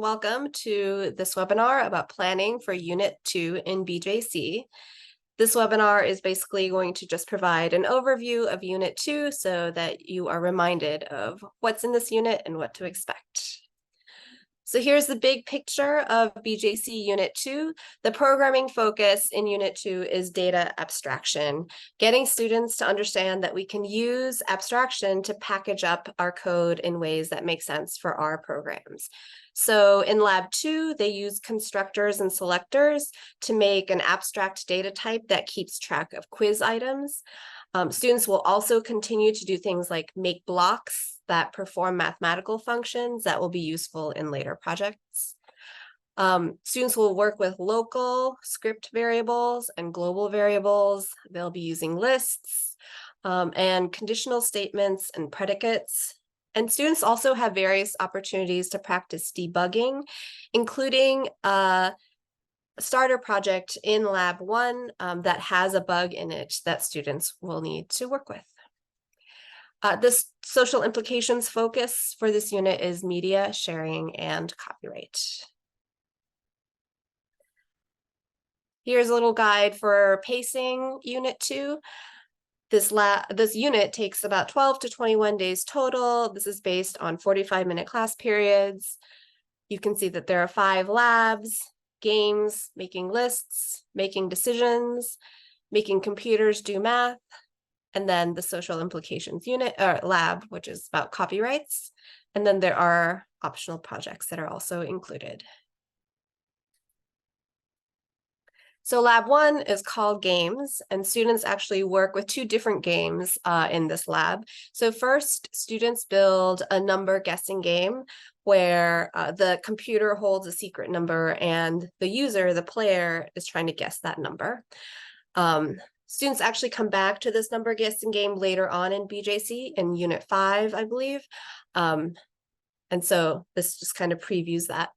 welcome to this webinar about planning for Unit 2 in BJC. This webinar is basically going to just provide an overview of Unit 2 so that you are reminded of what's in this unit and what to expect. So here's the big picture of BJC Unit 2. The programming focus in Unit 2 is data abstraction, getting students to understand that we can use abstraction to package up our code in ways that make sense for our programs. So in Lab 2, they use constructors and selectors to make an abstract data type that keeps track of quiz items. Students will also continue to do things like make blocks that perform mathematical functions that will be useful in later projects. Students will work with local script variables and global variables. They'll be using lists and conditional statements and predicates. And students also have various opportunities to practice debugging, including a starter project in Lab 1 that has a bug in it that students will need to work with. This social implications focus for this unit is media sharing and copyright. Here's a little guide for pacing Unit 2. This unit takes about 12 to 21 days total. This is based on 45-minute class periods. You can see that there are 5 labs: games, making lists, making decisions, making computers do math, and then the social implications unit or lab, which is about copyrights. And then there are optional projects that are also included. So Lab 1 is called Games, and students actually work with 2 different games in this lab. So first, students build a number guessing game where the computer holds a secret number and the user, the player, is trying to guess that number. Students actually come back to this number guessing game later on in BJC in Unit 5, I believe. And so this just kind of previews that.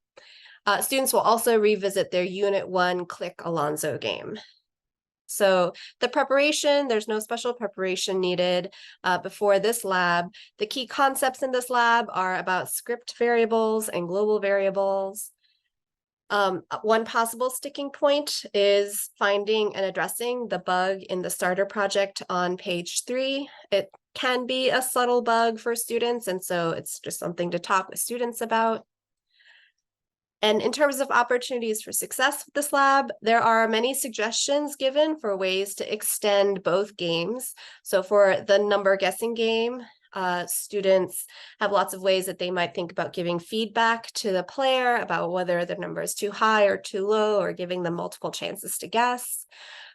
Students will also revisit their Unit 1 Click Alonzo game. So the preparation, there's no special preparation needed before this lab. The key concepts in this lab are about script variables and global variables. One possible sticking point is finding and addressing the bug in the starter project on page 3. It can be a subtle bug for students, and so it's just something to talk with students about. And in terms of opportunities for success with this lab, there are many suggestions given for ways to extend both games. So for the number guessing game, students have lots of ways that they might think about giving feedback to the player about whether the number is too high or too low, or giving them multiple chances to guess.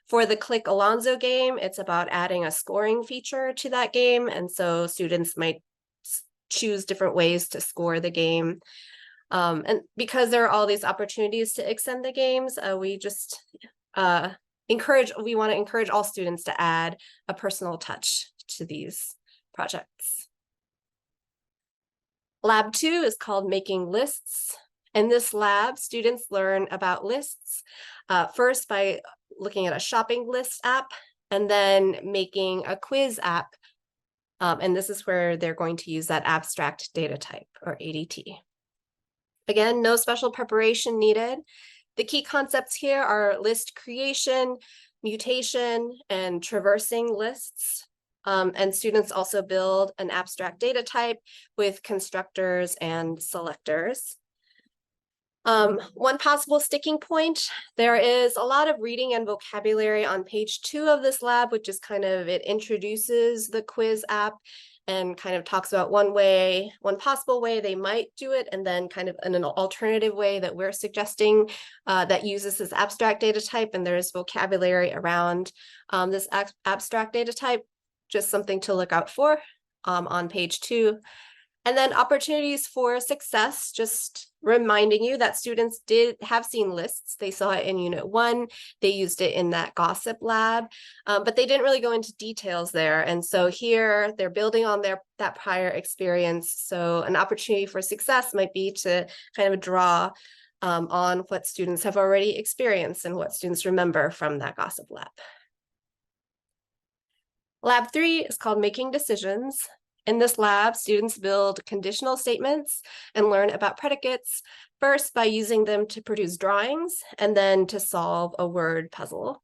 For the Click Alonzo game, it's about adding a scoring feature to that game. And so students might choose different ways to score the game. And because there are all these opportunities to extend the games, we just want to encourage all students to add a personal touch to these projects. Lab 2 is called Making Lists. In this lab, students learn about lists, first by looking at a shopping list app, and then making a quiz app. And this is where they're going to use that abstract data type, or ADT. Again, no special preparation needed. The key concepts here are list creation, mutation, and traversing lists. And students also build an abstract data type with constructors and selectors. One possible sticking point, there is a lot of reading and vocabulary on page 2 of this lab, which is it introduces the quiz app and kind of talks about one possible way they might do it, and then kind of in an alternative way that we're suggesting that uses this abstract data type, and there's vocabulary around this abstract data type, just something to look out for on page 2. And then opportunities for success, just reminding you that students have seen lists. They saw it in Unit 1. They used it in that gossip lab, but they didn't really go into details there. And so here they're building on that prior experience. So an opportunity for success might be to kind of draw on what students have already experienced and what students remember from that gossip lab. Lab 3 is called Making Decisions. In this lab, students build conditional statements and learn about predicates. first by using them to produce drawings and then to solve a word puzzle.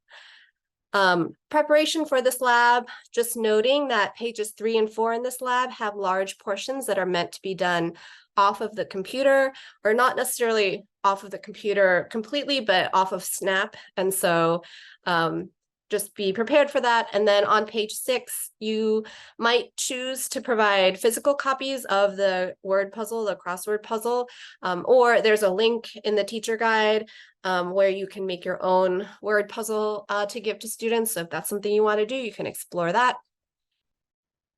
Preparation for this lab, just noting that pages 3 and 4 in this lab have large portions that are meant to be done off of the computer, or not necessarily off of the computer completely, but off of Snap. And so just be prepared for that. And then on page 6, you might choose to provide physical copies of the word puzzle, the crossword puzzle, or there's a link in the teacher guide where you can make your own word puzzle to give to students. So if that's something you want to do, you can explore that.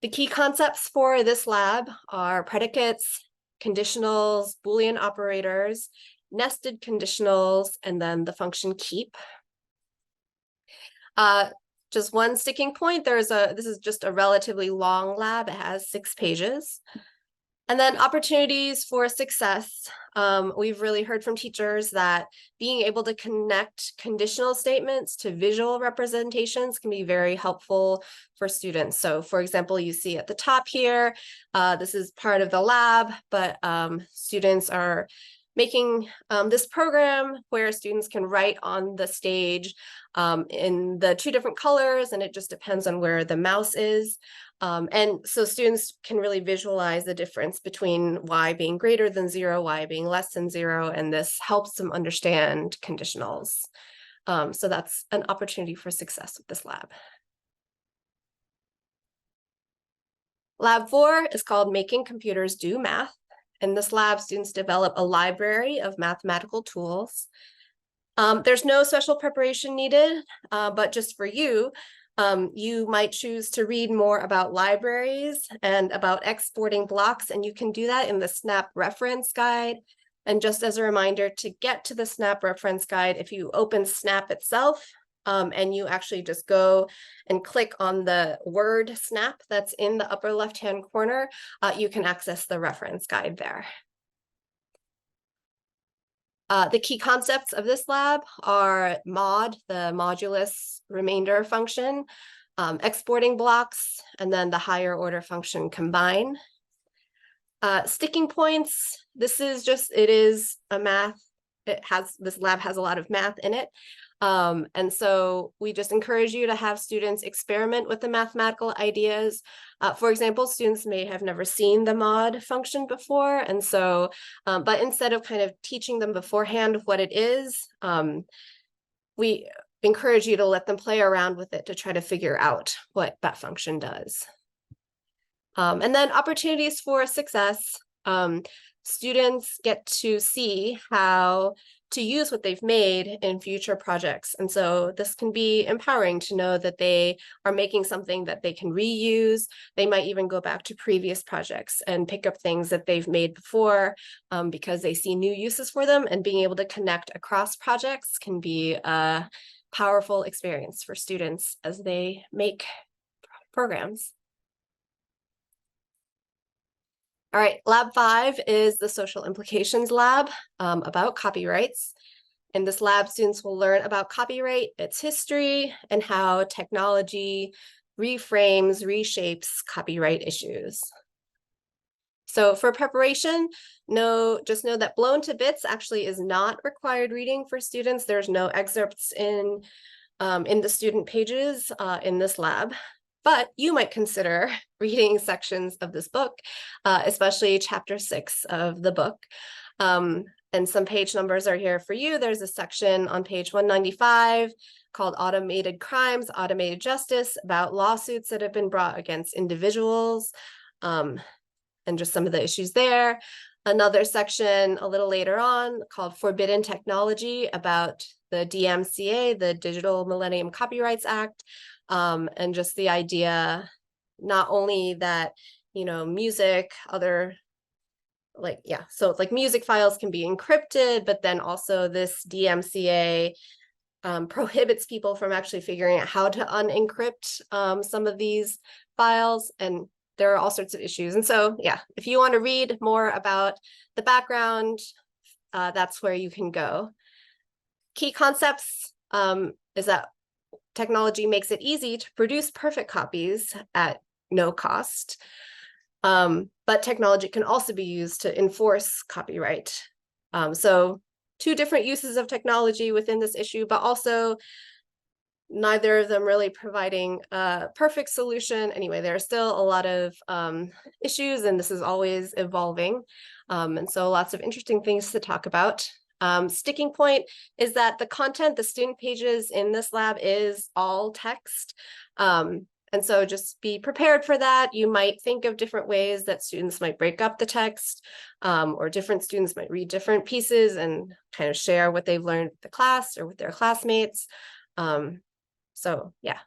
The key concepts for this lab are predicates, conditionals, Boolean operators, nested conditionals, and then the function keep. Just one sticking point, this is just a relatively long lab. It has 6 pages. And then opportunities for success. We've really heard from teachers that being able to connect conditional statements to visual representations can be very helpful for students. So for example, you see at the top here, this is part of the lab, but students are making this program where students can write on the stage in the 2 different colors, and it just depends on where the mouse is. And so students can really visualize the difference between y being greater than 0, y being less than 0, and this helps them understand conditionals. So that's an opportunity for success with this lab. Lab 4 is called Making Computers Do Math. In this lab, students develop a library of mathematical tools. There's no special preparation needed, but just for you, you might choose to read more about libraries and about exporting blocks, and you can do that in the SNAP reference guide. And just as a reminder, to get to the SNAP reference guide, if you open SNAP itself, and you actually just go and click on the word SNAP that's in the upper left-hand corner, you can access the reference guide there. The key concepts of this lab are mod, the modulus remainder function, exporting blocks, and then the higher order function combine. Sticking points, this is a math, this lab has a lot of math in it. And so we just encourage you to have students experiment with the mathematical ideas. For example, students may have never seen the mod function before. And so, but instead of kind of teaching them beforehand what it is, we encourage you to let them play around with it to try to figure out what that function does. And then opportunities for success. Students get to see how to use what they've made in future projects. And so this can be empowering to know that they are making something that they can reuse. They might even go back to previous projects and pick up things that they've made before because they see new uses for them, and being able to connect across projects can be a powerful experience for students as they make programs. All right, lab 5 is the social implications lab about copyrights. In this lab, students will learn about copyright, its history, and how technology reframes, reshapes copyright issues. So for preparation, just know that Blown to Bits actually is not required reading for students. There's no excerpts in the student pages in this lab. But you might consider reading sections of this book, especially chapter 6 of the book. And some page numbers are here for you. There's a section on page 195 called Automated Crimes, Automated Justice, about lawsuits that have been brought against individuals, and just some of the issues there. Another section a little later on called Forbidden Technology, about the DMCA, the Digital Millennium Copyrights Act, and just the idea, not only that, music, so like music files can be encrypted, but then also this DMCA prohibits people from actually figuring out how to unencrypt some of these files, and there are all sorts of issues. And so, yeah, if you want to read more about the background, that's where you can go. Key concepts is that technology makes it easy to produce perfect copies at no cost. But technology can also be used to enforce copyright. So two different uses of technology within this issue, but also neither of them really providing a perfect solution. Anyway, there are still a lot of issues, and this is always evolving. And so lots of interesting things to talk about. Sticking point is that the content, the student pages in this lab is all text. And so just be prepared for that. You might think of different ways that students might break up the text, or different students might read different pieces and kind of share what they've learned with the class or with their classmates. So yeah,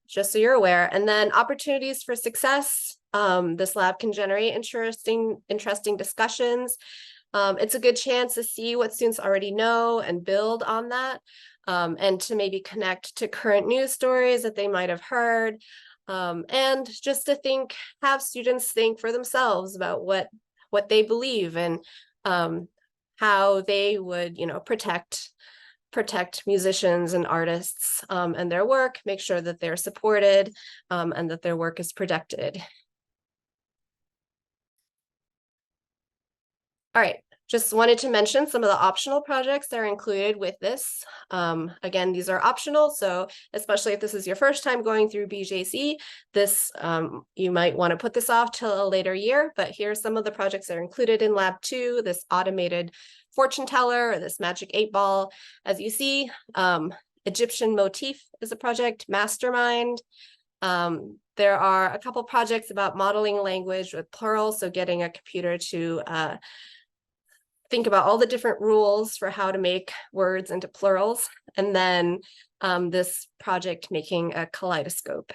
just so you're aware. And then opportunities for success. This lab can generate interesting discussions. It's a good chance to see what students already know and build on that, and to maybe connect to current news stories that they might have heard. And just to have students think for themselves about what they believe, and how they would, protect musicians and artists and their work, make sure that they're supported, and that their work is protected. All right, just wanted to mention some of the optional projects that are included with this. Again, these are optional, so especially if this is your first time going through BJC, this you might want to put this off till a later year, but here's some of the projects that are included in Lab 2, this automated fortune teller, or this magic 8-ball. As you see, Egyptian motif is a project, Mastermind. There are a couple projects about modeling language with plural, so getting a computer to think about all the different rules for how to make words into plurals. And then this project making a kaleidoscope.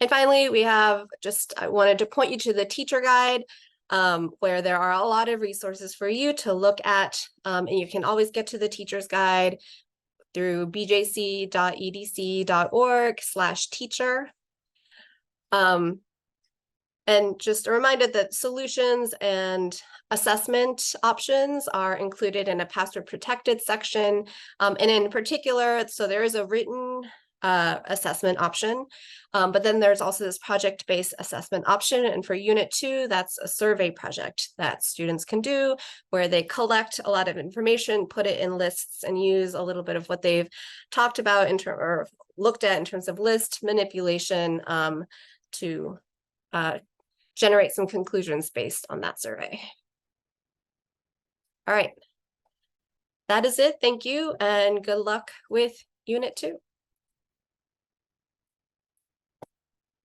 And finally, we have I wanted to point you to the teacher guide, where there are a lot of resources for you to look at. And you can always get to the teacher's guide through bjc.edc.org/teacher. And just a reminder that solutions and assessment options are included in a password protected section. And in particular, so there is a written assessment option, but then there's also this project-based assessment option. And for Unit 2, that's a survey project that students can do, where they collect a lot of information, put it in lists, and use a little bit of what they've talked about or looked at in terms of list manipulation to generate some conclusions based on that survey. All right, that is it. Thank you, and good luck with Unit 2.